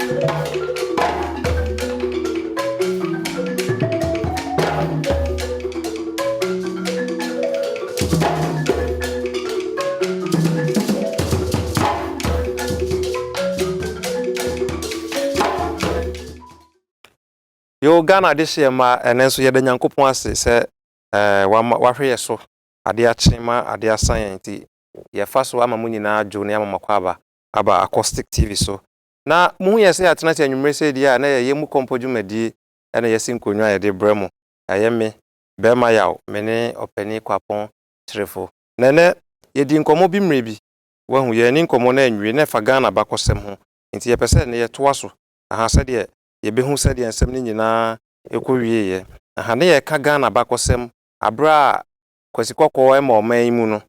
Yo Ghana this year ma enenso ye da Nyankopon ase se wahwe ye so ade achema ade asanyanti ye fa so ama munyina adwo ne ama makwaba aba acoustic TV so na mu ye se atena ti anwumre se dia na ye mu kompodwumadi na ye sinkonwa ye de bremu aye me be ma yaw me ne opani kwapon trefo nene ye di nkomo bi mre bi wahu ye ni nkomo na anwie na fa Ghana bakosem ho nti ye pese ne ye toa so aha se de ye behu se de ensem ni nyina ekowie ye aha ne ye ka Ghana bakosem abra kwasikoko ema oman mu no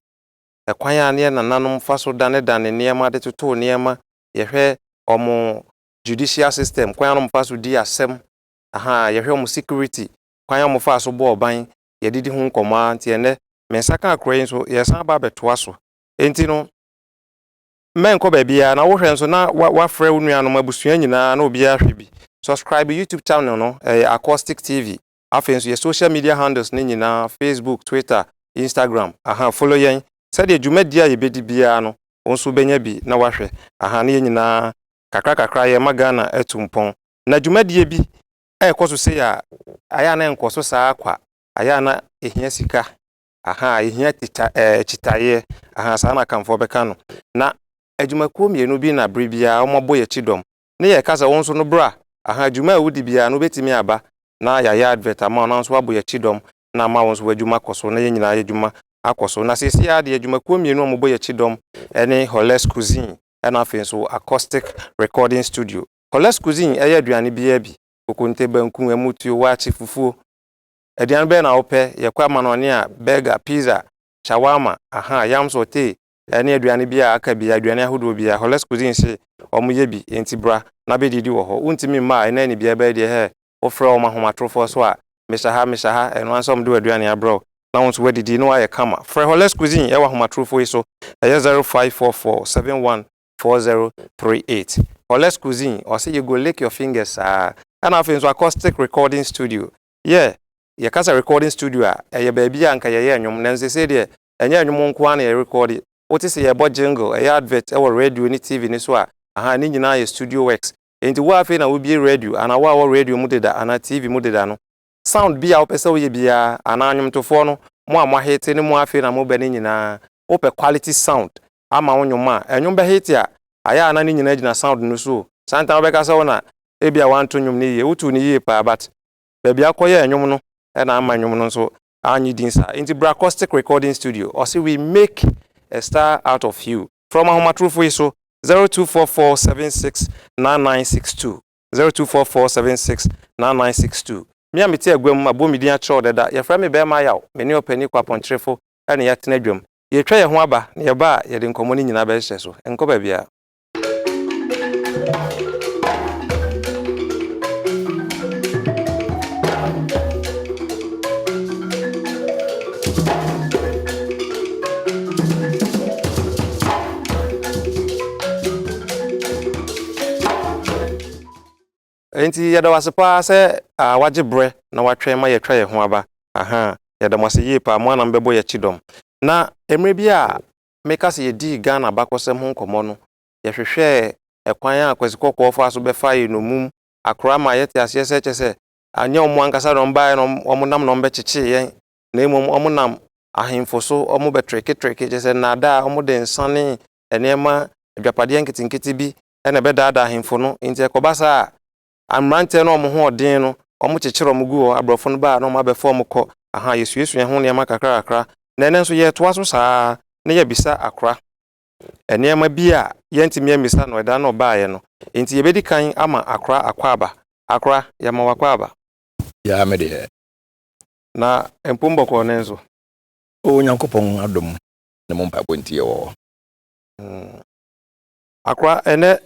ekwan ya ne nananom faso dane niema de toto niema ye hwe omo judicial system kwan no faso di asem aha ye hwe omo security kwan omo faso bo oban ye didi hu nkoma nti ene mensaka akroyin so ye san ba betoa so enti no menko ba bia na wo hwe nso na wafrɛ wo nuanom abusua nyina na obi ahwe bi subscribe YouTube channel no Acoustic TV afenso ye social media handles ne nyina Facebook Twitter Instagram aha follow yen said ye dwumadi a ye bedi bia no onso benya bi na wahwe aha ne nyina kakra ye magana etumpon na dwumadi bi ekoso se ya aya na enkoso saa kwa aya na ehia sika aha ehia chitaye aha saa na kamfo beka no na adwumakuo mienu bi na brebia omobo ye chidom ne ye kasa wonso no bra aha adwuma a wudi bia no betimi aba na ya advert ama na nso abo ye chidom na ma wonso adwuma koso na ye nyina adwuma akoso na sesi ya de adwumakuo mienu omobo ye chidom ene Holes Cuisine ena afenso Acoustic Recording Studio Holes Cuisine eye aduane bia bi kokonte banku amutuo wachi fufuo aduane be na ope ye kwa manone a burger pizza shawarma aha yam sote ene aduane bia aka bia aduane ahodo bia Holes Cuisine se omoye bi enti bra na be didi wo ho untimi ma ene ni bia ba de he ofre o mahomatrofo so a meshaha eno ansom do aduane abro na wonso wadidi no aye kama frɛ Holes Cuisine ewa homatrofo so 0544714038 Holes Cuisine or say you go lick your fingers and afenso Acoustic Recording Studio yeah ye kasa recording studio a eye baabi anka ye anwom na nse se de enye anwom nko ana ye record oti se ye bo jingle ye advert ewo radio ni TV ni so a aha ni nyina ye studio works enti wo afi na wo bi radio ana wo radio mu deda ana TV mu deda no sound bia opese wo ye bia ana anwomtofo no mo amahete ni mo afi na mo be ni nyina ope quality sound ama wonwoma enwom be hate a aya ana ni nyina gina sound no so santa obeka se wona e bia wanto nwom ni ye utu ni ye pa but baabi akoye enwom no na ama nwom no so anyi dinsa enti Acoustic Recording Studio or say we make a star out of you from ahomatrofo so 0244769962 0244769962 me amete agwam abomidin a chọ deda ye fra me be ma yaw me ne opani kwapontrefo ene ya tena dwam ye twa ye ho aba ne ye ba ye de nkomo ni nyina be hye so enko ba bia enti yeda wasepa se waje bre na watwe ma ye twa ye ho aba aha yeda mwase yi pa mo anam bebo ye chidom na emre bi a meka se ye di Ghana bakosem ho nkomo no ye hwehwe ekwan a kwasikoko ofo aso be fa ye no mum akora ma ye te ase se chese anya omo ankasa no mba no omo nam no mbe cheche ye na emom omo nam ahemfo so omo be treke chese na da omo de nsane enema adwapade nketinketi bi ene be da ahemfo no enti ekobasa amrante no omo ho odin no omo chechero omo gu abrofo no ba no ma be fo ko aha yesu ho ne ma kakra na ene nso ye toa so saa ne ye bisa akra enema bi a yentimi amisa no da no ba ye no enti ye bedi kan ama akra akwaba akra ya ma wakwaba ya me de na empombo ko ne nso o Nyankopon adom ne mo mpa bontie wo akra ene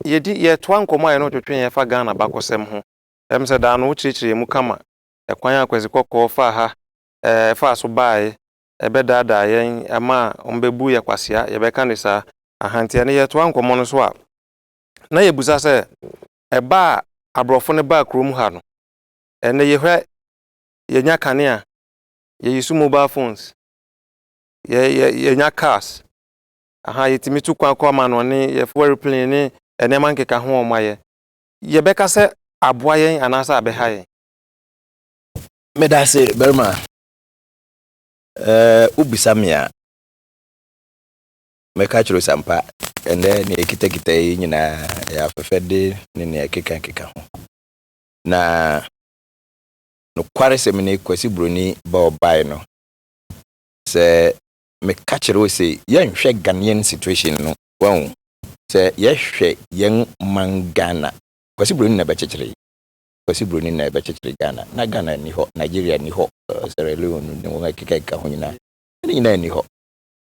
yedi ye toa nkoma ye no twetwen ye fa Ghana bakosem ho se da no chirichiri mu kama ekwan akwasikoko fa ha fa so bae ebe dada yen ama ombebu ye kwasia ye beka ne sa ahantia ne ye toa nkomo no so a na ye busa se eba abrofo ne ba krom ha no ene ye nya kanea ye use mobile phones ye nya cars aha yetimi tu kwan kwa ma no ne ye for airplane ne ene man keka ho omaye ye beka se aboa yen anasa abeha yen Medase Berma ubisamia meka chiro sampa ende ne kita yi nyina ya fefede ne keka ho na no kware se me ne kwasi broni ba obai no se meka chiro se yen hwe Ghanaian situation no wan se ye hwe yen mangana kwasi broni na bechechire kwasi broni na bechechire Ghana na Ghana ni ho Nigeria ni ho Sierra Leone ne won keka ho nyina ni ho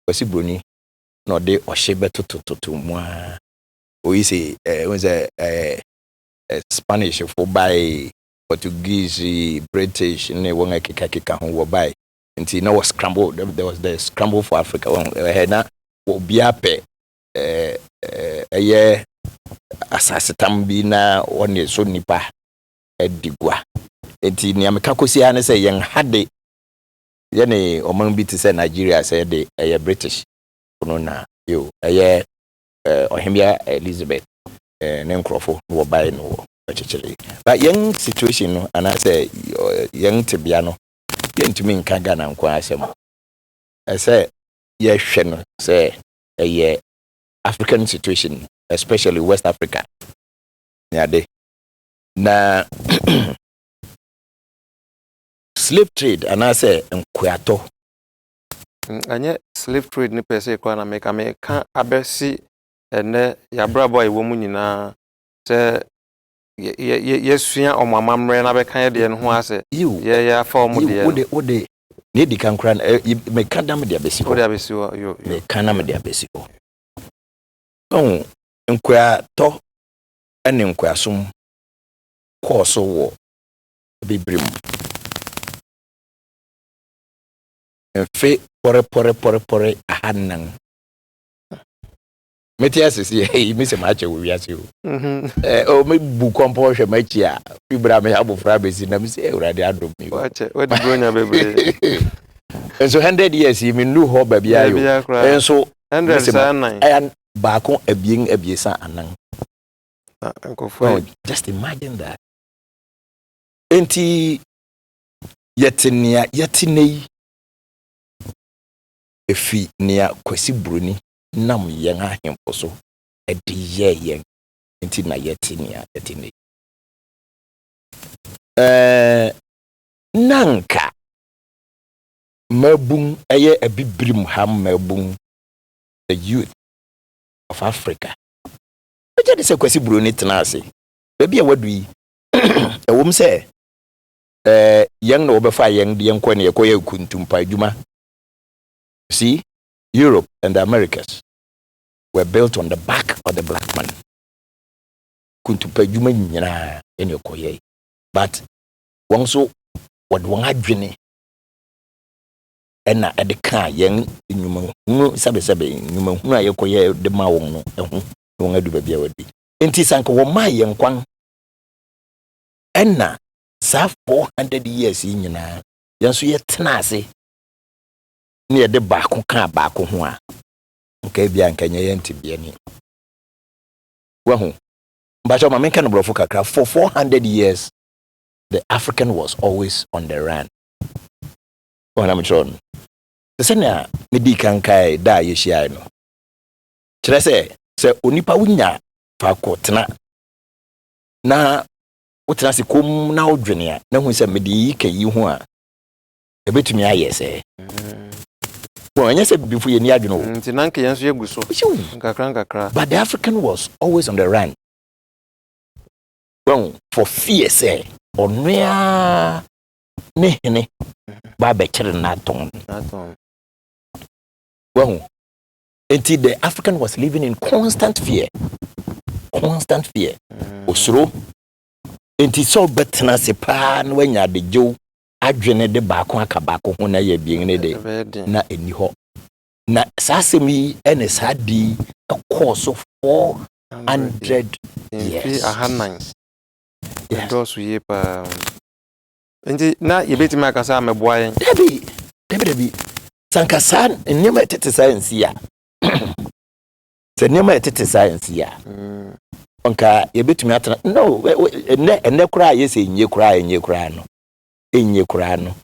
kwasi broni no de ohye betotototo mu a oyise Spanish for by Portuguese British ne won keka ho wo by nti na was scramble there was the scramble for Africa won na obia pe asase tambi na woni so nipa edigwa nti ni ameka kosi ha ne se yen hade ye ne oman bi ti se Nigeria se de British no na yo ohemia Elizabeth ne nkrofo no buy no chechele but young situation no and I say young tibia no yentumi nka Ghana nko asem I say ye hwe no say African situation especially West Africa nyade na slave trade and I say nkwato anye slave trade ni pese kwa na me ka abesi ene ya brabo ewo mu nyina se yesua omamamre na be kan de ne ho ase ye ya fa omu de wode ne di kan kran me ka dam de abesi wode abesi yo me kan na me de abesi ko nkwato ene nkwasom course wo bibrim enfe pore ahanan metias si mi se ma che wo wiase o o me bu kompo hwe ma chi a fibra me abofra bezi na mi se urade adom mi wache wadi bronya bebre enso 100 years mi nu ho ba bia yo enso 109 ayan ba ko abiesa anan nkofo just imagine that enti yetinei efi nia kwasi broni nam yen ahempo so edi yen enti na yetinei nanka mabun abibrim ham mabun the youth of Africa eje de se kwasi broni tenase bebi a wadu yi ewom se yen na obefa yen de yenko ne yekoye kuntumpa adwuma. See, Europe and the Americas were built on the back of the black man. Kuntupa juma nyina ene okoye. But wonso won adwene ena edeka yen nyuma hu sabe nyuma hu ayekoye de ma won no ehu won adu ba bia wadi. Enti sanka wo ma yen kwan ena sa 400 years nyina yanso ye tena ase ne de baako ka baako ho a nka bia nka nye ntibia ni wahu mbacho ma menka no brofo kakra for 400 years the African was always on the run wana mchon se na medi kan kai da yeshia no kire se onipa wunya fa ko tena na wotena se kom na odwene a na hu se medi ka yi ho a ebetumi ayese anya se bifu ye ni adweno nti nanke yenso yeguso nkakra but the African was always on the run for fear say onua ne hene ba be kire na ton until the African was living in constant fear osuro until so betna se pa na wanya de jo adwene de baako aka baako ho na ye bien ne de na eni ho na sasemi ene sadi a course of 400 years Those we nti na yebetimi akasa ameboa yen. Debi. Sankasa nneema tete science ya. Se nneema tete science ya. Onka yebetimi atana. No, enne kura yesi nye kura no. Enye kura no.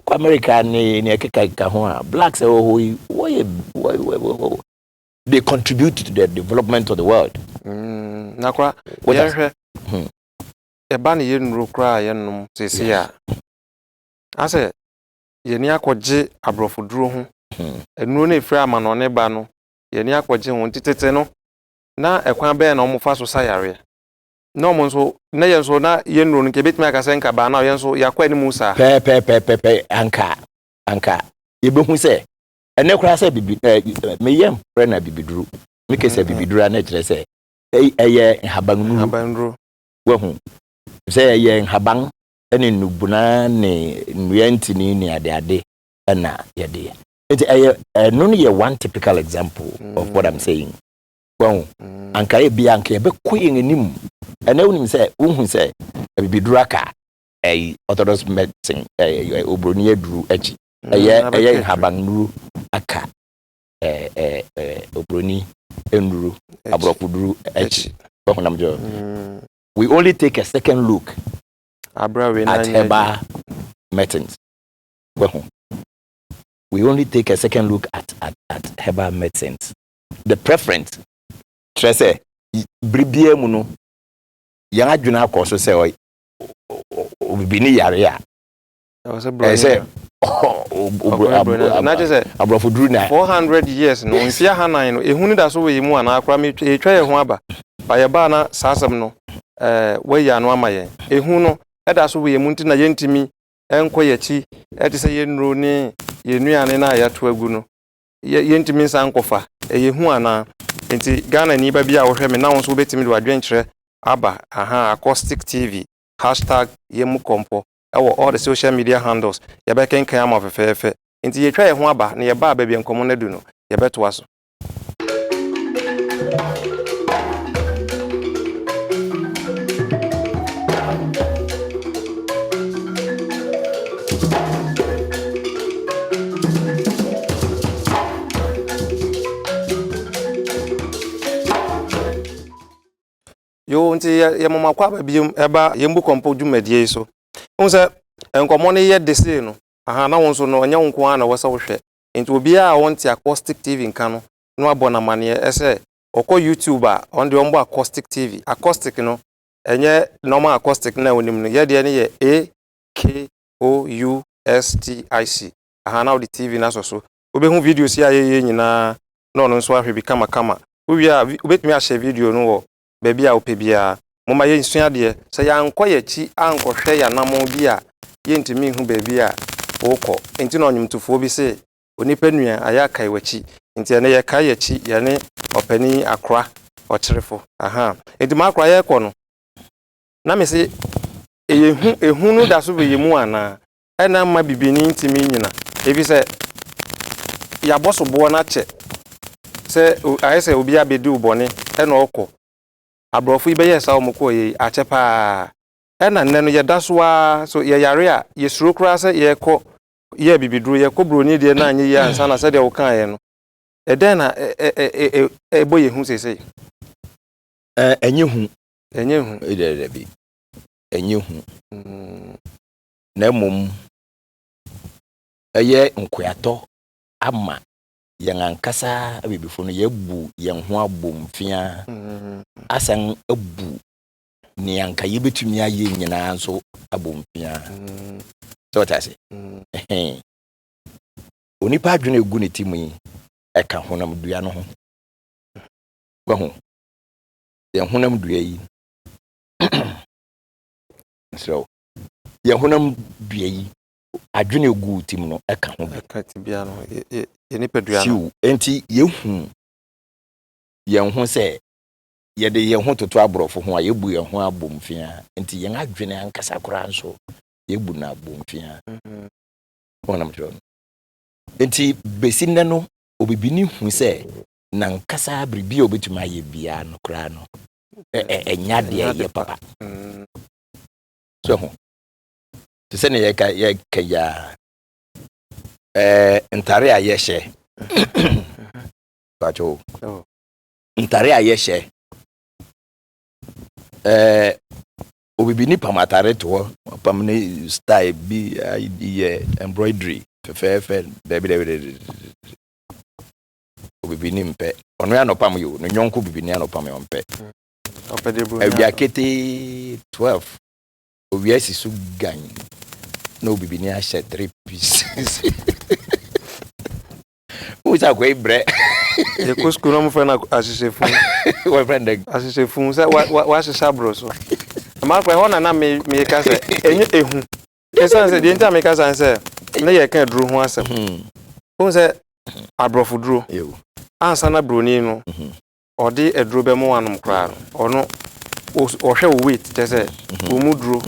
Kwa America ni ekeka ho a blacks they contribute to the development of the world. Na kwa yehwe eba ne yenuru kura yenum sesi a ase yeni akogye abrofoduro ho enuru na efira amanone ba no yeni akogye ho titete no na ekwan be na omofa so sayare na omo nso na yenso na yenuru nke betimi akase nka ba na yenso yakwa ni musa pe anka yebehu se ene kura se bibi meyem pre na bibiduru meke se bibiduru na kire se eye habanru wahu se eye haban ene nubuna ne nuantini ne ade na yede enti eye no ye one typical example of what I'm saying. Wahu anka e bia anka be koyen anim ene unim se unhu se bibiduru aka orthodox medicine obroni aduru achi eye habanru aka obroni enduru abrofuduru achi bahunamjo. We only take a second look at herbal medicines. We only take a second look at herbal medicines. The preference trese bribie mu no yan adwena akoso se obibini yare a na je say abrofuduru na 400 years no mfia hanan no ehunu da so we mu ana akra me etwa ye ho aba ba ye ba na sasam no we ya no amaye ehunu no eda so we mu nti na yentimi enkoyachi eti se yenuro ni yenuane na ya to agu no yentimi nsan kofa eyehu ana nti Ghana ni ba bia wo hwe me na won so betimi do adwenkyere aba Acoustic TV #yemukompo all the social media handles yebeken kan am ofefefe nti yetwa ye ho aba na ye ba bia nkomo na du no yebeto aso. Yo nti ye mama kwa ba biem eba yembu kompo dwumadie so unse enkomo ne ye dese no na wonso no onya wonko ana wasa wohwe nti obi a wonti Acoustic TV nka no abona mane ese okọ YouTube a on de ombo Acoustic TV acoustic no enye normal acoustic na wonim no ye de ne ye AKOUSTIC na odi TV na so obehu videos ya ye nyina no nso ahwe bi kama uwi a obetumi a share video no wo baby a opebia moma ye nsua de se ya nkoyachi ankohwe ya namo bi a ye ntimi hu baby a wokọ enti na onyumtufo bi se onipa nua aya kai wachi enti ene ye kai yachi ye ne opani akra okyerefo enti makra ye kọ no na me se ehunu da so be yemu ana ena ma bibini ntimi nyina ebi se ya boso bo na che se ayese obi abedi ubone ena okọ abrofo ibe yesa omukọ ye achepa ena nne no ye dasoa so ye yare a ye suro kura se ye kọ ye bibiduru ye kọ broni de na anyi ye ansa na se de wo kan ye no eden na boye hu sese enye hu bi enye hu na mum eye nkoyato ama yen ankasa abibifo no yebu yen ho abomfia asan abu ni anka yebetumi aye nyina nso abomfia so what I say onipa adwene egu ne timu yi eka honam dua no ho wahu yen honam dua yi so yen honam dua yi adwene egu timu no eka ho eka tibia no nipa dua no enti yehu yen ho se yede yen ho toto abrofo ho a yebu yen ho abomfia enti yen adwene ankasa kora nso yebu na abomfia wonam tro enti besinne no obibini hu se na nkasa bribi obetuma ye bia no kora no enya de ye papa So to send ye ya ntare a yehye pacho ntare a yehye obibini pamatare to pamne style bi embroidery fe debi obibini mpe ono ya no pam yo no nyonko bibini ya no pam yo mpe opedebro ebia kete 12 obia sisu gan no bibini a share 3 pieces usa ko ibre e kusku no mo fe na asisefun wa friend asisefun se wa sisa bro so ma kwa ho na me ka se enye ehu esan se de nta me ka san se na ye kan duru ho asem o se abrofu duru ansa na broni no odi eduru be mo wanom kra ono o hwe weight te se o mu duru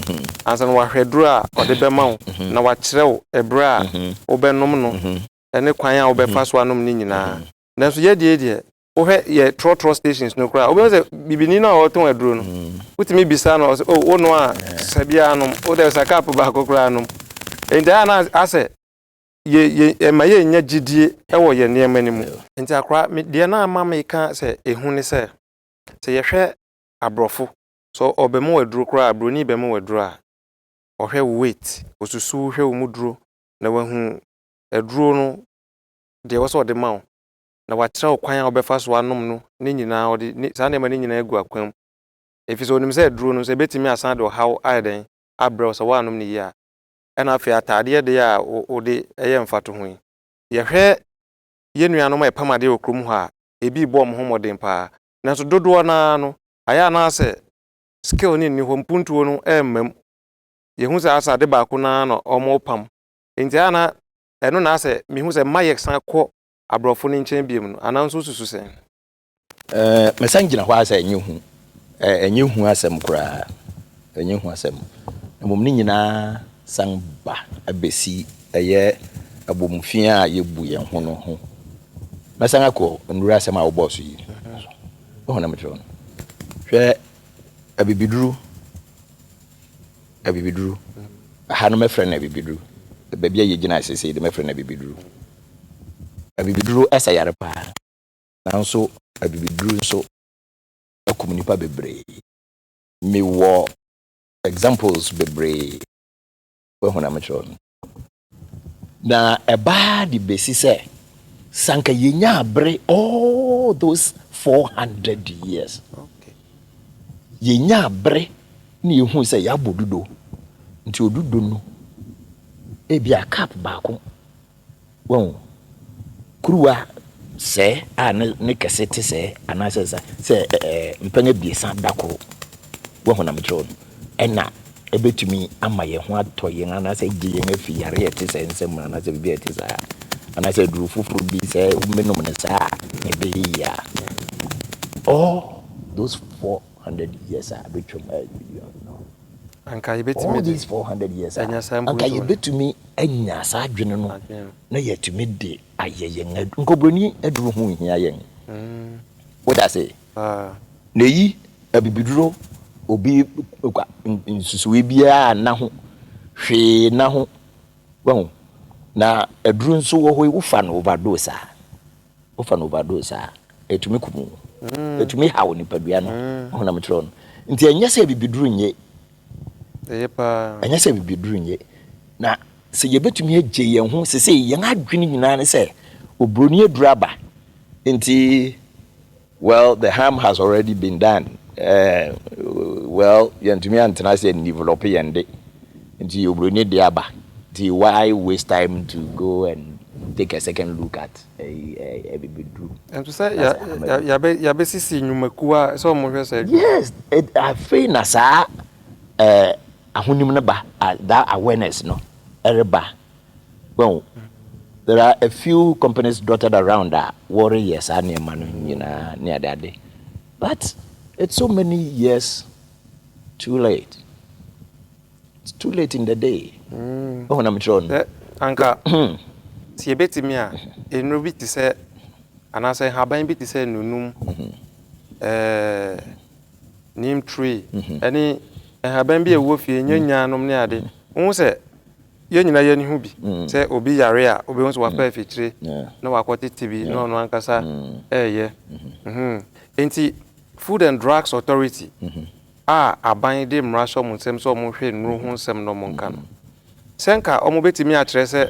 ansa na wa hwe duru a odi be ma wo na wa kirew ebra o be nom no ene kwan a o be fa so anom ni nyina na so ye de o hwe ye trotro stations no kra o be se bibini na o ton eduru no utimi bisa no o no a sabia anom o de saka po ba kokra anom enta na ase ye ma ye nya gidie ewo ye ne manimu enti akra de na ama me ka se ehu ne se ye hwe abrofo so obemu waduru kra abroni bemu waduru a ohwe weight osusu hwe omuduro na wahu eduro no de wo so de mawo na watra okwan a obefa so anom no ne nyina ode sa ne ma ne nyina agu akwam efiso onim se eduro no se betimi asan de how aiden abro so wa anom ne yi a ena afi atade de ya ode eye mfato ho ye hwe ye nuanom e pamade okrum ho a ebi bom ho modern pa na so dodo na no aya na ase skill ni ho mpuntuo no emmam ye hu se asa de ba ko na no omo pam enti ana eno na ase mi hu se mayek san ko abrofo ni nchen biem no ana nso susu se mesangina ho asa enye hu asem kura enye hu asem mom ni nyina sang ba abesi eye abomfia a yebu ye ho no ho mesanga ko ndura asem a wo boss yi ho na metro hwe abibiduru ha no mefre na abibiduru bebia ye gina asese de mefre na abibiduru asa yare pa nanso abibiduru nso akomunipa bebre me wo examples bebre ho na metro na eba di besi se sanka yenya abre all those 400 years okay yenya abre ni ehu se ya bodudo nti odudo no ebia cap baako won kuruwa se ne kasete se anase se mpanga biesa dako wo na metro ena ebetumi ama ye ho atɔ yen anase gye yen afi yare ete se nsem anase bibia ete sa anase duru fufuru bi se umenom ne sa ebe ya all those 400 years are between anka yebetimi all these 400 years anka yebetumi anya sa adwene no na yetumi de ayeyen nkobroni aduru ho hia yen what I say na yi abibiduro obi nsusuwe bia na ho hwe na ho won na aduru nso wo ho ufa no overdose etumi kumu etumi hawo ni padua no ho na metro no nti anya se abibiduro nye anya se abibiduro nye na se yebetumi agye yen ho se yen adwene nyina ne se obroni aduru aba nti well the harm has already been done well yantumi antena se develop yende nti obroni de aba nti why waste time to go and take a second look at a bibiduru and to say ya be sisi nyumakuwa so mo hwe say yes I feel na sa ahonim na ba that awareness no ereba well there are a few companies dotted around that worry yes anema no nyina ne adade but it's so many years too late. It's too late in the day. Oh na metron anka si ebetimi a enro bi ti se anase haban bi ti se nunum nim tree any haban bi ewo fie nyanyanom ne ade wo se ye nyina ye ni hu bi se obi yare a obi won so wa pa fitire na wa kwotete bi na ono ankasa ye enti Food and Drugs Authority aban de mrasho mu nsem so mo hwe nru hu nsem no mo nka no senka omo betimi a kire se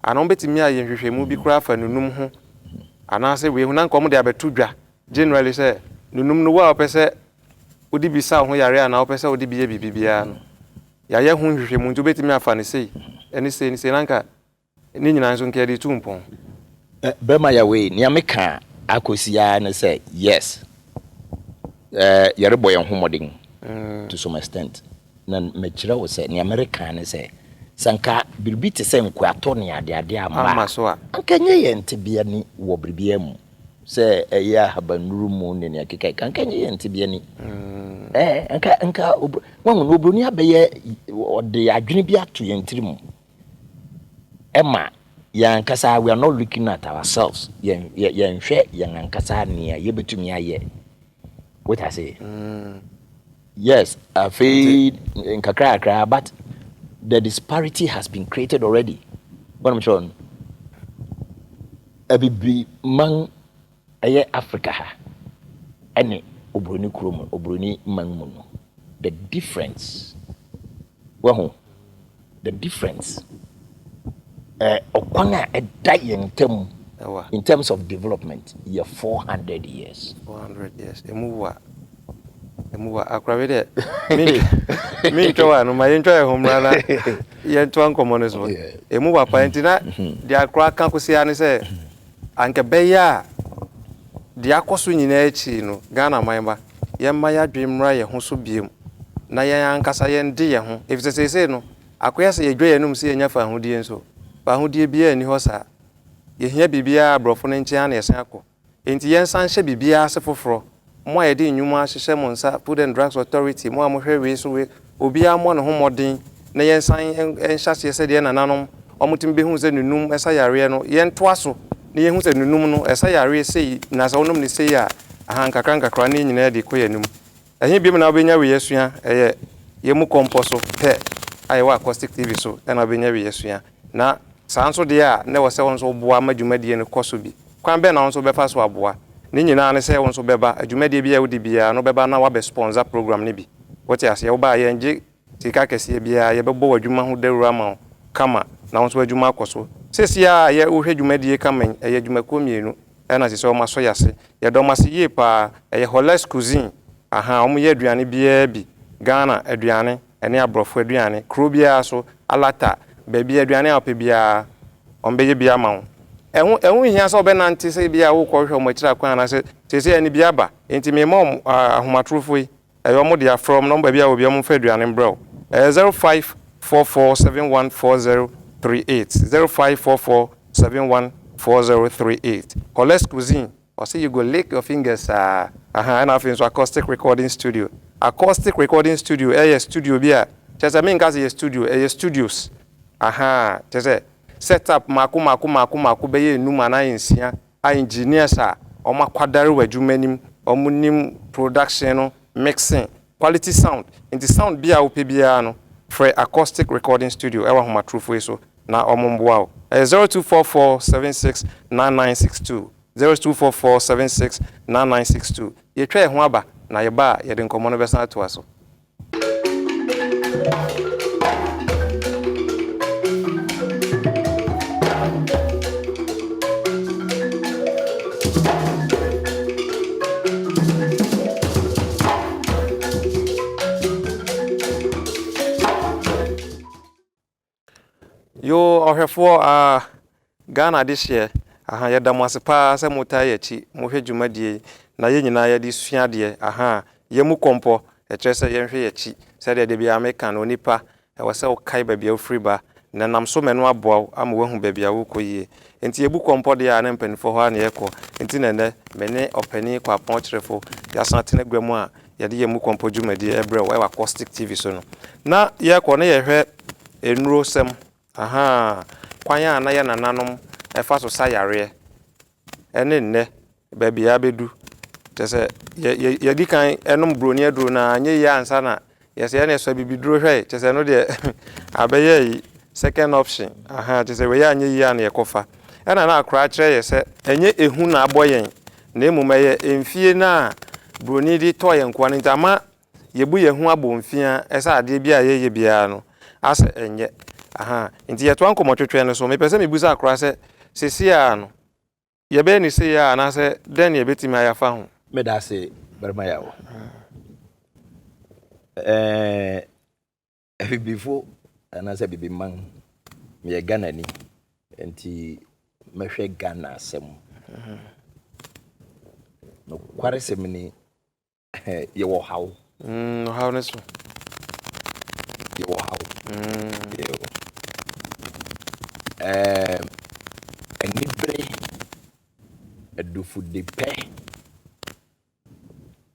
ana omo betimi a ye hwehwemu bi kura fa nunum ho ana se we hu na nka omo de abetu dwa generally se nunum no wa opese odi bi sa ho yare ana opese odi bi ye bibia no ya ye hu hwehwemu nti betimi afa ne sei eni sei nanka ni nyina nso nke de tumpon bema ya we ni ameka akosia ne se yes yare boy homodin to some extent na mechira wo se ni America ne se sanka birbi te se nkwato ne ade ama so a ankenye ye ntebia ni wo birbia mu se ya habanuru mu ne ne akeka kankenye ye ntebia ni anka wonu no obroni abeye ode adwene bi ato ye ntirimu ema yan kasa we are not looking at ourselves yan hwe yan kasa ne ye betumi aye what I say yes I feel in kakra but the disparity has been created already what I'm sure abibi man aye Africa ha ene obroni krom obroni man mu no the difference the difference okwana edayentem in terms of development ye 400 years emuwa akrawe de mi towa no ma yentwa ehomra na yentwa nkomo so emuwa pa entina de akra kan kosia ne se anke beya de akoso nyina echi no Ghana manba yemma ya dwemra ye ho so biem na ye ankasa ye nde ye ho efisese no akoya se ye dwe ye num se ye nyafa hodie nso fa hodie bia ni ho sa ye hia bibia abrofo no ntia na yesen akọ enti yen san hye bibia se foforo mo ye de nyuma hyehye mo nsa Food and Drugs Authority mo amhwe we so we obi amo ne ho modin na yen san enhyase se de nananom omutim behu se nunum esa yare no yen to aso na yen hu se nunum no esa yare sei na sa wonom ne sei a aha nkakra na nyina de koyanum ehe biem na obenya we yesua ye mu komposo pe ayewa Acoustic TV so na obenya we yesua na sanso de a ne wo se won so boa madwumadie ne koso bi kwan be na won so befa so aboa ni nyina ne se won so beba adwumadie bia wodi bia no beba na wa be sponsor program ne bi wote ase wo ba ye nje tika kese bia ye bebo wadwuma ho dawura ma kama na won so adwuma akoso sesia ye wo hwadwumadie kama ye adwuma ko mienu na se o maso yase ye do mase ye pa ye Holes Cuisine aha o ye aduane bia bi Ghana aduane ene abrofo aduane kro bia so alata baby aduane a pebia ombeye bia ma ehun hia so be nante se bia wo ko hwe mo kira kwan na se se ani bia ba enti me mom ahomatrofo yi eyo mo dia from number bia obi mo fa aduane mbro 0544714038 0544714038 Holes Cuisine or say you go lick your fingers and I so Acoustic Recording Studio studio bia chesa me nka se studio studios aha tese set up maku be enum ana ensia a engineers a omakwadare wadwumanim omunim production no mixing quality sound in the sound bia wo pebia no for Acoustic Recording Studio ewa homa trufo so na omomboa 0244769962 0244769962 ye twa ho aba na ye ba ye de nkomo no besa to aso yo ohwefo Ghana this year aha ye damase pa se muta ye chi mo hwedwumadie na ye nyina ye di suade aha ye mu kompo e trese ye hwe ye chi se de bia America no nipa e wose o kai ba bia free ba na nam so menu aboa am wahu ba bia wo koyie enti ye bu kompo de ya na mpanifo ho na ye ko enti ne mene opani kwa pon kyerefo ya santene gwemu a ye de ye mu kompo dwumadie ebre wo Acoustic TV so no na ye ko na ye hwe enuro sem aha kwanya na ye nananom efa so sayare ene nne ba bia bedu tese ye dikan enum broni aduro na anye ya ansa na yes ya na so bibiduro hwe chese no de abeye yi second option aha chese we ya anye yi ya na yekofa na na akra kire ye se enye ehu na aboyen na emumeye emfie na broni di to ye nkwa ntama yebu ye hu abomfia esa ade bia ye bia no ase enye aha nti ye to ankomotwetwe no so me pese me busa akra se sesia no ye be ni se ya na se den ye betimi ayafa ho me da se berma yawo before and I said bibi man me Ghana ni enti mehwe Ghana asem no kware sem ni ye wo hawo how ne so ye wo hawo enibre edufu de pe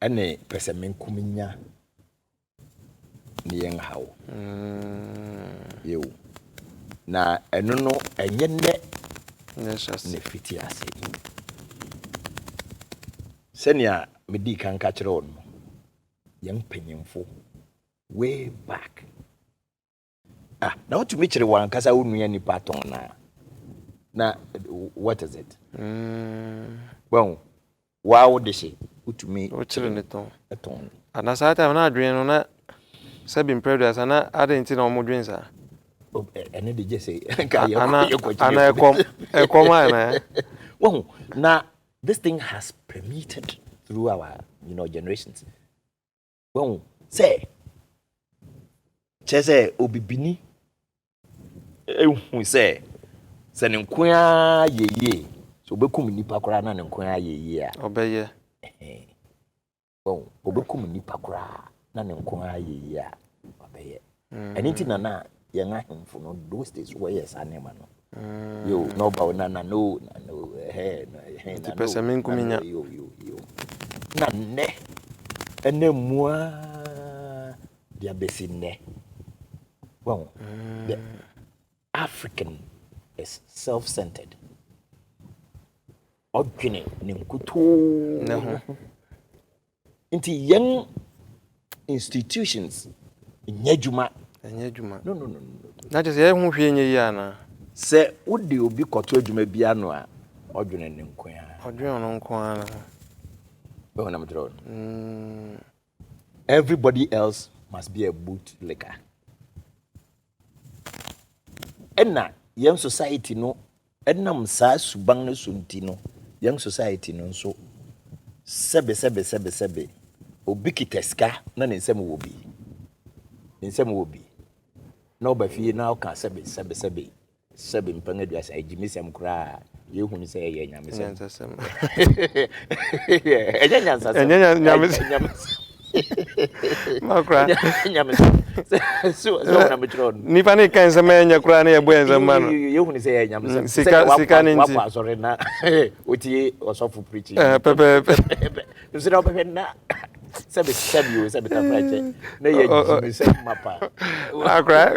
ene pese menkuminya ni yen hawo yo na eno no enye ne ne fiti ase senia medi kan ka kire on yen panyimfo way back na what to me kire wan kasa wonu ni paton na what is it well wow deshi utumi o kire ne ton ana sa ta na adwen no na Sabin predators ana adenti na omodwen sa ene de je say ka ye ana ekom ana well now this thing has permeated through our generations well say chese obibini ehu say se ne nkoa yeye so bekum nipa kora na ne nkoa yeye a obeye well obekum nipa kora na ne nkoa yeye a obeye anything na ye nga himfo no those days where yes anema no yo no ba na no na pese menkuminya yo na ne ene mua dia besine well the African is self-centered odwene ne nkuto inti young institutions nyejuma no na je se hu hwe nye ya na se udi obi koto adwuma bia no a odwene ne nkoa odwene no nkoa na we na mtro everybody else must be a bootlegger enna young society no ennam sa suban no sunti no young society no so sebe obi kiteska na ne nsem wo bi no ba fie na o ka sebe mpanga duasa ejimisem kura yehu ni se ye nyamesem nyamesem makura nyamesem so na metron nipa ne kan se menya kura na ye boenza ma no yehu ni se ye nyamesem sika ne nti wa sorry na otie osofu preaching pepe nsira opepe na sebe ta frache na ye jimisem mapa akra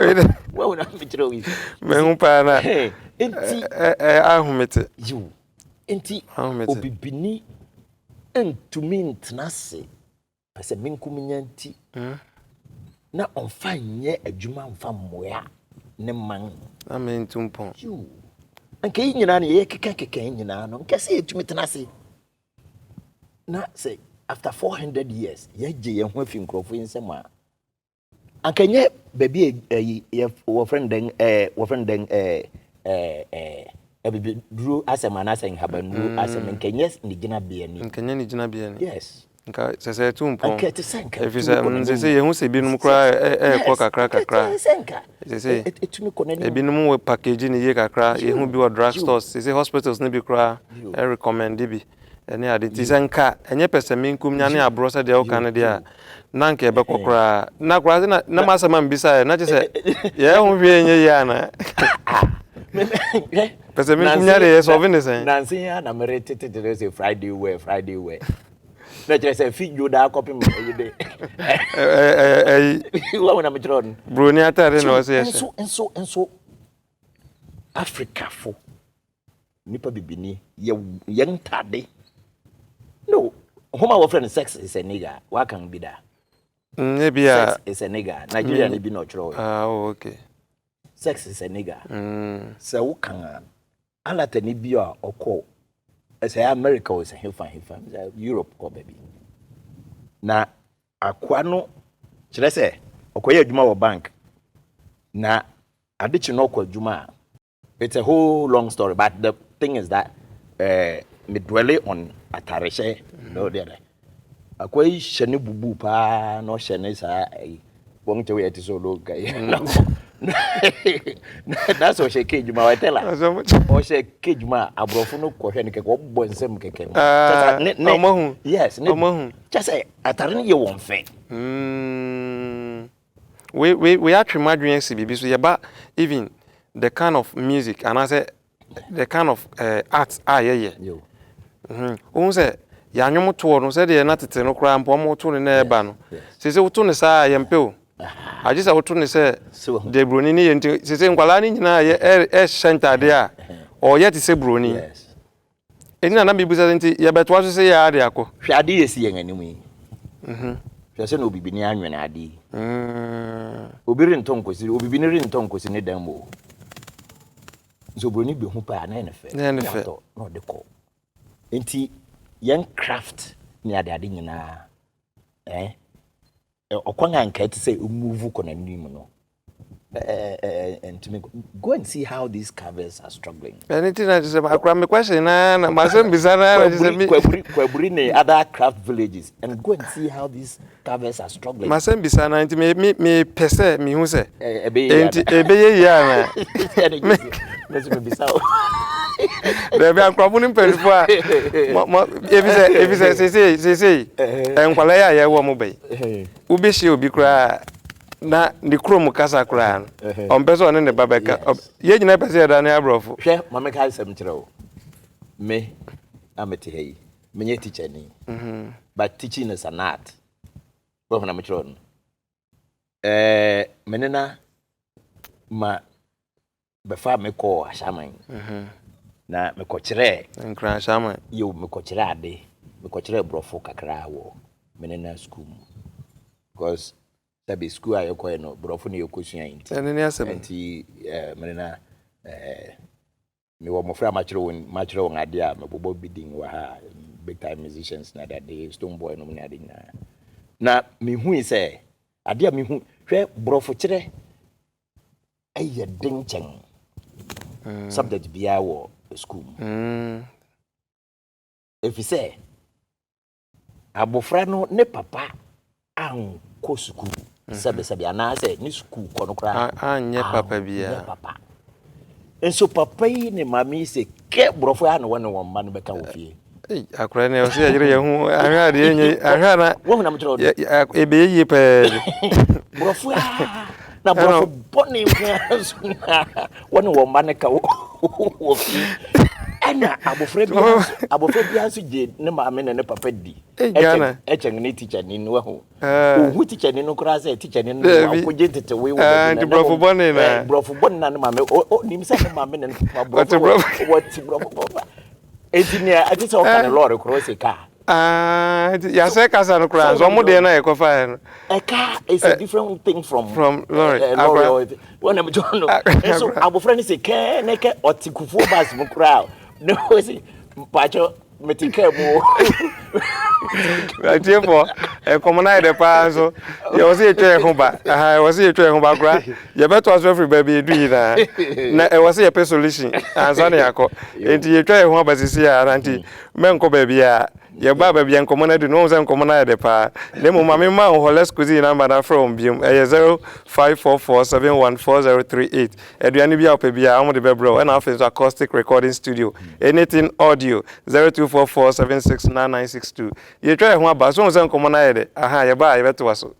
wa na metron me hu pa na enti ahumete you enti obibini entumi ntnase pese menkuminya nti na onfanye adwuma mfa mmoya ne man na me ntumpon you anke nyina na ye keka nyina no nke se etumi tnase na say after 400 years ye je ye ho afi nkrofo nsem a ankenye baby wo friend den ebibi duru asema na asen habanu asema nkenye ni gina bia ni yes nka sese tumpon anke te senka efisa sese ye hu se binum kra ko kakra sese etumi konani ebinum we package ni ye kakra ye hu bi wo drug stores sese hospitals ni bi kra recommend bi ene ade ti senka enye pese minkum nya ne abro se de o kan de a na nke be kokra na kra na masama mbisa na chese ye hu hwe enye ya na pese minkum nya de ye so vini sen nansi ya na mere tete say Friday we na chese fi joda copy me yede wa na metron broni atare na o se enso Africa fo nipa bibini ye ntade no homa wo friend sex is a nigga wa kan bi da Maybe sex is a nigger. Nigeria ni bi no chro. Oh, okay. Sex is a nigger. So wo kan alata ni bi a okọ say America was hefa Europe ko baby. Na akwa no kire say okoye adwuma wo bank. Na adichi no kwa adwuma. It's a whole long story, but the thing is that me dwell on atareshe no there. Akwai shani bubu pa no shani sa won te we so low guy. That's what she kejuma wa tell her. O she kejuma abrofo no kwohwe ne keke obbo nsem keke. Yes, ne. Just say atare ye won fe. We actually madwen si bibi so ye ba even the kind of music and I say the kind of art ye. Yo. Say ya nwom to no say de na tete no kra mpo mo to ne na eba no. Se wo to ne sa ye mpe o. Aje say wo to ne say de broni ni ye nti se nkwala ni nyina ye center de a o ye ti se broni. Yes. Eni na bibu say nti ye beto aso say ya ade akọ. Hwe ade ye si yen animu yi. Hwe say no bibi ni anwen ade. Obi rinton kosi obibi ni rinton kosi ne dan mo. So broni be hu pa na ne fe. No de ko. Enti yen craft ni ade nyina okwanga nka ti say move ko na nim no and to go and see how these covers are struggling. Anything that is about me question na masem bisana kwaburi ne other craft villages and go and see how these covers are struggling. Masem bisana nti me pese me hu se enti ebeye ya na me bisao there be akwabun mpelifo a ebi se enkwala ya ye wo mo bai ubi shi obi kra na the chrome kasa kra on person ne babeka ye nyina pese da na abrofo hwe mama ka sem kire o me amete hey menye teacher ni but teaching is an art bo na me kire no menena ma befa me ko ashaman na me ko kire nkran ashaman yo me ko kire ade me ko kire brofo kakra wo menena school because that school I go no brofo ne yokusua nti ene asem nti menena me wo mofra ma kire won ade a me bobo bidding wa ha big time musicians na that day Stone Boy no me ade na me hu say ade a me hu hwe brofo kire aye denchen subject bia wo school if you say abofra no ne papa an ko school sabe ana say ni school ko no kra anye papa bia papa enso papa yi ne mami se ke brofo ya no won ma no beka wo fie akra ne o se yire ye hu ahwa de enye ahwa na wo na mtro ebe yi pe brofo na brofo boni won wo ma ne ka wo fie ana abofra bia so je ne maame ne papa di echen ne teacher ni no ho ohu teacher ni no kra say teacher ni no akoje tete we wo and brofo boni na brofo boni na ne maame o nim say ne maame ne papa brofo engineer I just open the lorry cross a car ya say kasa no kra so mo de na e ko fa a car is a different thing from lorry when am John no so abofra ni say ke na ke otikufo bus mo kra no see pacho metika mo right here for e common de pa so you was e twa ho ba was e twa ho ba kra you better as every baby do na e was e solution answer na yakọ enti ye twa ho ba sisi ya anti menko baby a ye ba baby en common do no say common de pa le mo mama ma ho let's cuisine number na from bium 0544714038 eduani bia opa bia am de bebro and after acoustic recording studio anything audio 0244769962 ye twa ho aba so say common de ye ba ye beto waso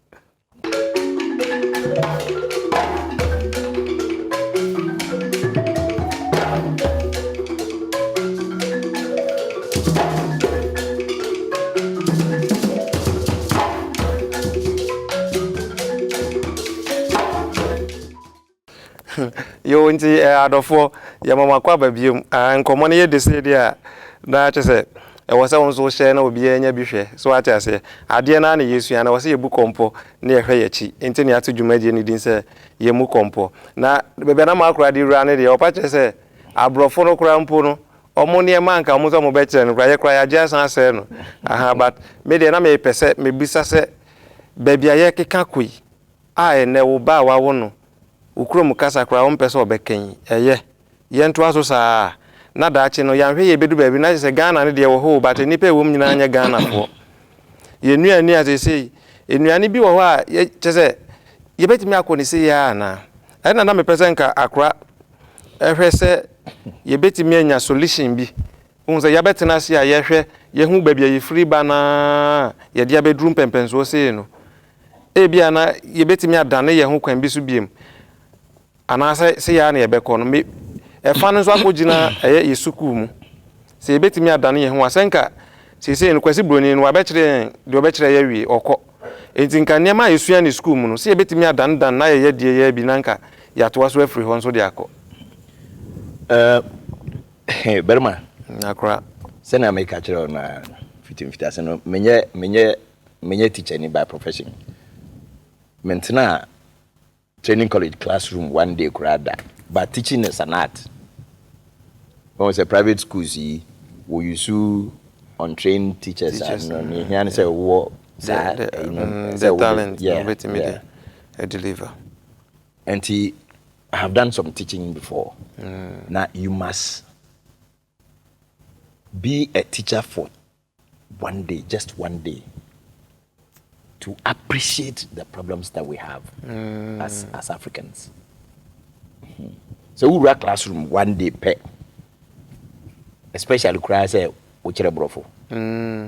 yo nti adofo ya mama kwa babium nkomo ne ye decide a na che se was on so share no be anya bi hwe so what I say ade na na yesua na was ye bu kompo na ye hwe yachi enti ne ato dwumadie ni din say ye mu kompo na bebe na makura di rua ne de opa che say abrofo no kura mpo no omo ne ma nka omo so mo be kire no kura ye kura ya je san say no aha but me de na me pese me bisa say bebia ye keka koi a ene wo ba wa wo no ukrom kasa kura wo mpese obeken eye ye nto aso saa na daachi no yanhwe ye bedu baabi na se Ghana ne de wo ho but nipa ewom nyina anya Ghana fo ye nuani asese enuani bi wo ho a ye chese ye betimi akoni se ya na ena na me pese nka akra ehwe se ye betimi anya solution bi unse ya betena se ya ye hwe ye hu baabi ye free bana ye dia bedroom pempenso se no ebia na ye betimi adane ye hu kwan bi so biem ana se ya na ye bekọ no me efanu so akogina eye yesuku mu se ebetimi adane ye ho asenka se no kwasi broni no abekire de obekire ye wi okọ enti nka niam yesua ni school mu no se ebetimi adane dan na ye die ye bi nanka yato so afri ho nso de akọ berma akra se na make kire na fitim se no menye teacher ni by profession mentena training college classroom one day kurada but teaching is an art. When we say private schools, we use untrained teachers. And you say what the talent, yeah. Deliver. And I have done some teaching before. Now you must be a teacher for one day, just one day, to appreciate the problems that we have as Africans. So we run classroom one day per, especially cry say uchere brofo.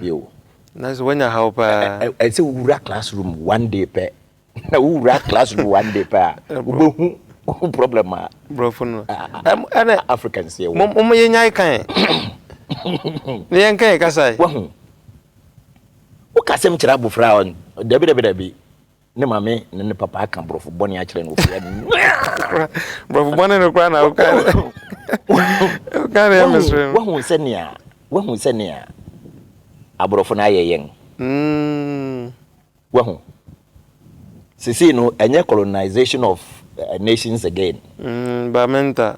Yo. That's when you help. I say we run classroom one day per. We run classroom one day per. Problem brofo no. Africans here. Mo ye nyai kan. Ni en kan kasai. Wahu. O kasem kira bufra on. Debi. Ne mame ne papa aka brofo boni a kire no fia ni. Brofo boni no kwa na o kan. O kan ya mesrem. Wahu senia. Abrofo na yeyen. Wahu. Sisi no enye colonization of nations again. Mental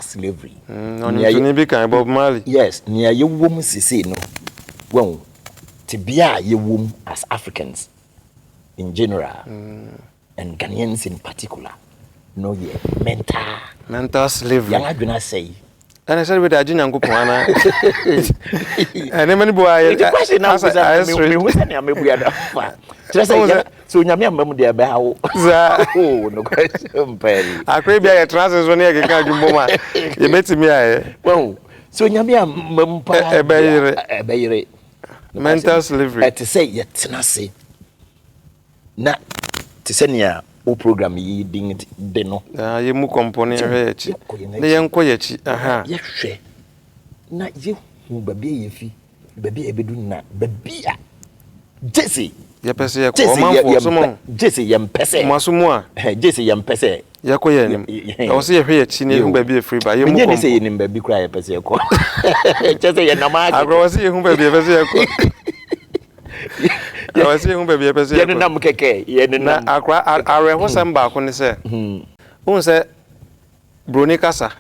slavery. Oni bi kan Bob Marley. Yes, nia ye wom sisi no. Wahu. Tibia ye wom as Africans in general and Ghanaians in particular. No ye mental slavery. Yang adwena say. And I said with Ajinya Nkupwana. And many boy the question now is me who say am we ada fa. So nyame am de be hawo. Oh no question pay. Akwe bia ye transit so na ye ka dwumbo ma. Ye betimi aye. Wow. So nyame am pa ebeyire. Mental slavery. To say ye tenase. Na to say nia o program yi ding de no. Ye mu company hwe echi. Na ye nko ye chi. Aha. Ye hwe. Na ye hu babi ye fi. Babi e bedu na babi a. Jesse. Ye pese ye ko manfo so mo. Jesse ye mpese. Mo so mo a. Jesse ye mpese. Ye ko ye nim. O se ye hwe echi na hu babi e free ba ye mu company. Ye say ye nim babi kura ye pese ye ko. Jesse ye na ma. Agro se ye hu babi e pese ye ko. I was saying, baby, Yenam keke, Yenam Akra, I was some back on the say. Who said Bruni Casa?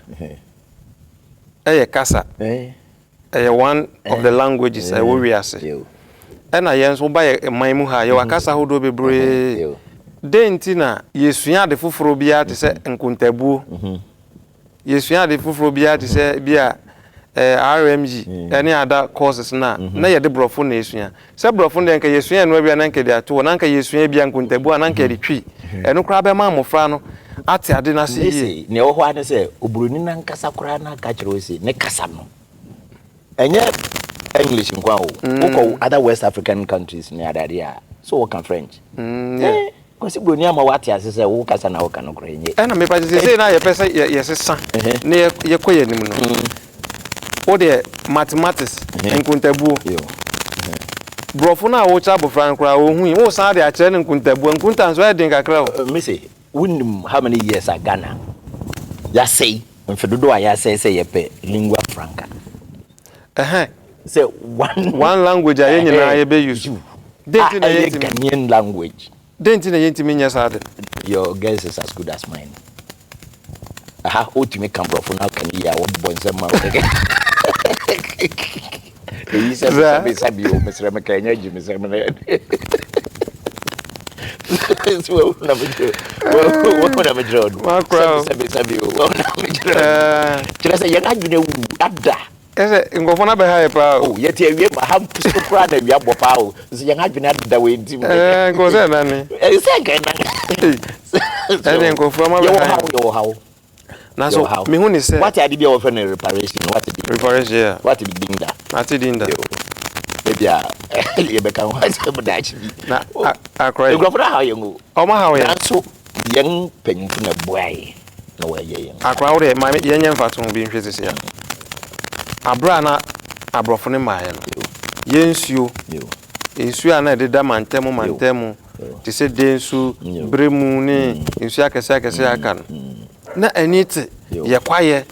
Casa. One of the languages I will say. And I answer by a Maimuha, your Casa who do be brave. Dentina, yes, you are the Fufrobia to say, and Kuntabu. Yes, you are the Fufrobia to say, Bia. RMG any other courses na ye de brofo na esua se brofo de nka yesua no bia na nka dia to na nka yesua bia nkuntabu na nka de twi eno kra be ma mofra no ate ade na se ye ne wo ho ane se oburoni na nkasa kra na ka kire osi ne kasa no enye English nkwa o ko other West African countries ne adade a so wo kan French yeah kwasi broni ama wate ase se wo kasa na wo kan no kra enye na me pa se na ye pese ye sesa ne ye koye nim no o de mathematics nkuntabu brofo na wo cha bofran kra wo hu wo san de a kire nkuntabu nkuntan so e din kakra o me say wouldn't how many years at Ghana ya say mfedodo a ya say ye pe lingua franca say one language I nyina ye be use. Denti na ye Ghanaian language. Denti na ye ntimi nya sade. Your guess is as good as mine. Aha, ultimate come from now can you what bonza ma. He said sabi o Mr. Mekanya Jimmy Samuel. So na me. What na me drone. Sabi o. Tira say yang adwene wu ada. Ese ngofo na be ha pa o. Yeti awie ba ha so kura na wi abopa o. So yang adwene ada we ntim. Ngo se na ni. Se kan na. Ene ngofo ma be ha. Yo how. Na so me hu ni say what ade be offer na reparation what be reparation yeah. What be dinda. Ati dinda. Maybe ye be kan wa se mudachi bi. Na akra. E grofo na how ye ngo. O ma how ye. So yang penfu na boy na wa ye yen. Akra wo de ma ye nyem fato bi nhwe sese ya. Abra na abrofo ne ma ye no. Ye nsuo. Nsuo ana de da mantemu. Ti se densu bremu ne nsuo akese aka no. Na enite ye kwaye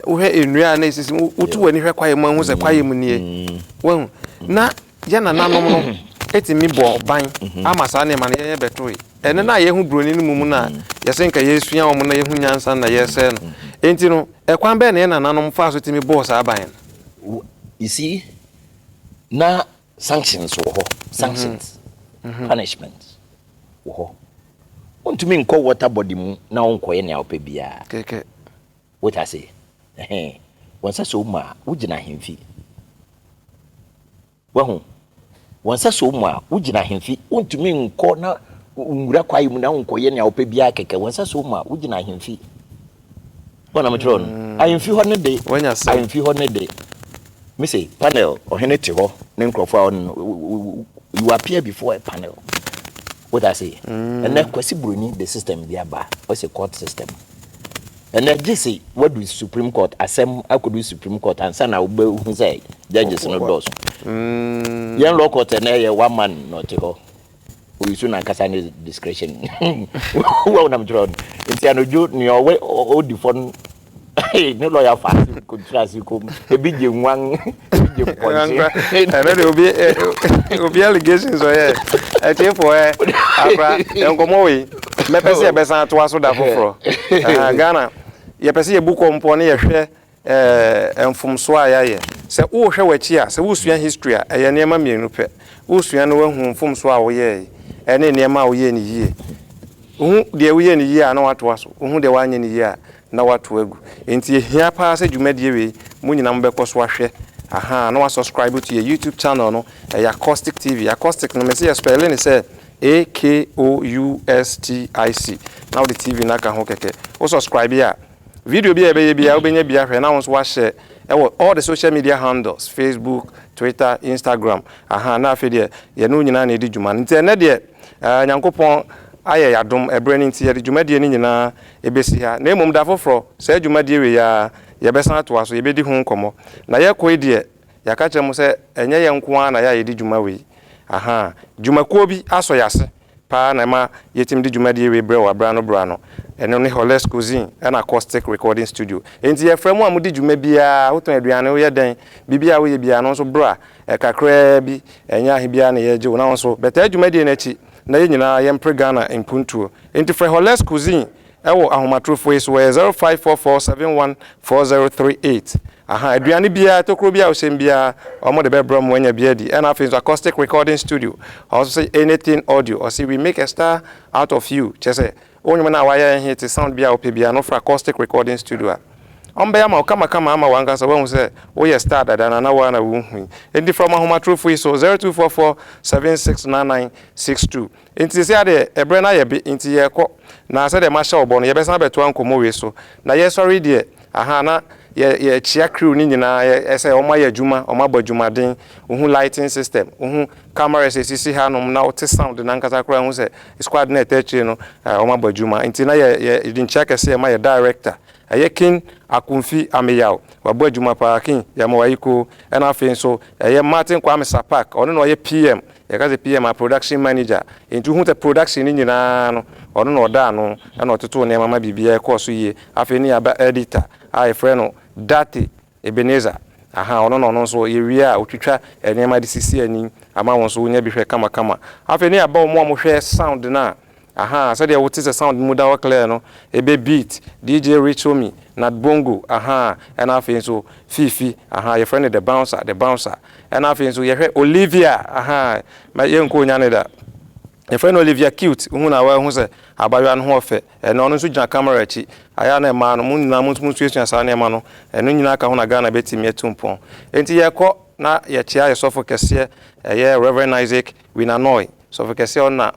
wo he enua na esisi wotu wani hwe kwaye mu hu se kwaye mu nie wo na ye na nanom no etimi bo ban ama sa ne ma ne ye betoi ene na ye hu broni ni mu na ye se nka ye sua wo na ye hu nyansa na ye se no enti no ekwan be na ye na nanom fa so timi bo sa ban. You see na sanctions wo ho sanctions punishments wo ho untumi nko water body mu na onkoye na ope bia keke what I say wonsa so ma ugina hemfi wahu wonsa so ma ugina hemfi untumi nko na ngura kwayi mu na onkoye na ope bia keke wonsa so ma ugina hemfi bona metro no ahemfi ho ne de ahemfi ho ne de me say panel ohene te ho ne nkrofo on you appear before a panel. What I say, and then kwesi bruni the system thereby. What's a court system? And then this say what do Supreme Court? Asem I could do Supreme Court and sana who say judges no doors. Young law court and one man not to go. We soon and discretion. Well, I'm drawn. It's an ojo near way or the phone. Hey, no lawyer fast could trust you come. A big one. And then it will be allegations or a tape for Uncle Moe. Let us see a better to us for Ghana. You see a book on Pony and from Swaya. Say, oh, show a cheer. So, who's your history? A near mammy, who's your no one from Swaya, and then near my year. Who the way in a year, no what was, who the one in a year. Na watu wegu enti hia pa se dwumade we munyi na mbekọ so ahwe aha na wa subscribe to your YouTube channel no Acoustic TV Acoustic no message spelling is AKOUSTIC now the TV na ka ho keke o subscribe ya video bi ebe bia obenya bia hwe na won wa share all the social media handles Facebook Twitter Instagram aha na afede ye no nyina na edi dwuma nti ene de nyankopon aye yadom ebre nti ye dwumadie ni nyina ebesi ha na emom da foforo se dwumadie we ya ye besan to aso ye bedi hu nkomo na ye ko edie ya ka kyerem se enye ye nko a na ya yedi dwuma we aha dwumakuo bi aso yase pa na ma yetim di dwumadie we bre wa bra no eno ne Holes Cuisine and Acoustic Recording Studio enti ye fremu amudi dwuma bia woton aduane wo ye den bibia wo ye bia no so bra kakra bi enya he bia na ye je wo na so beta dwumadie na chi na ye nyina ye mpre Ghana impuntuo enti frɛ Holes Cuisine ewo ahomatrofo is 0544714038 aha aduane bia tokro bia osem bia omo de bebra mo anya bia di and after Acoustic Recording Studio also say anything audio or see we make a star out of you chese onye na waya hit sound bia ope bia no for Acoustic Recording Studio ombe ama kama ama wanga so won say wo ye star dada na wa na wo hu enti from ahomatrofo is 0244769962 enti se ade ebre na ye bi enti ye kɔ na se de ma sha obo no ye besan beto ankomo we so na ye sorry de aha na ye chia crew ni nyina ye say o ma ye adwuma o ma badwuma den ohun lighting system ohun camera sisi ha no na o te sound na nkasa kra hu say squad na etechi no o ma badwuma enti na ye din check say ma ye director Kin Akunfi Ameyao, Wabu Juma Parakin, Yamawaiko, and Afin so Martin Kwame Sapak, or no PM, Yakazi PM, a production manager, into whom the production in Yano, or no Dano, and not to two name Mama Bibia, course ye, Afini about editor, I friend Dati Ebenezer, aha ono so yewie a otwitwa enema de sisi ani ama won so wonya bi hwe kama afi ne aba mo hwe sound na aha said ya wote sound mu da wa clear no ebe beat DJ Richomi na bongo aha and afi so fifi aha your friend the bouncer and afi so ye hwe Olivia aha ma ye nko nya ne da your friend Olivia cute hu na wa hu se abawa no ho fe eno no so gina camera chi aya na ma no mu nyina mu suesu asa na ma no eno nyina ka hu na Ghana betimi etumpon enti ye kɔ na ye chia ye sofo kese ye Reverend Isaac Winanoy sofo kese ona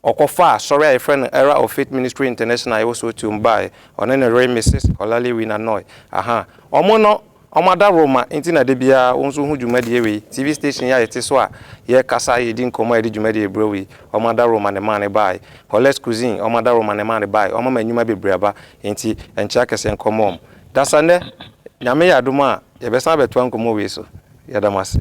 okofa sorry a friend Era of Faith Ministry International I also to mbai ona ne Ray Mrs. Olale Winanoy aha omo no omada Roma enti na de bia onso hu dwumade we TV station ya yete so a ye kasa ye din komo ye dwumade e browi omada Roma ne man bai Holes Cuisine omada Roma ne man bai omo manyuma bebreba enti encha kese nkomom dasane nyame ya adoma ye besa beto nkomo we so ya damase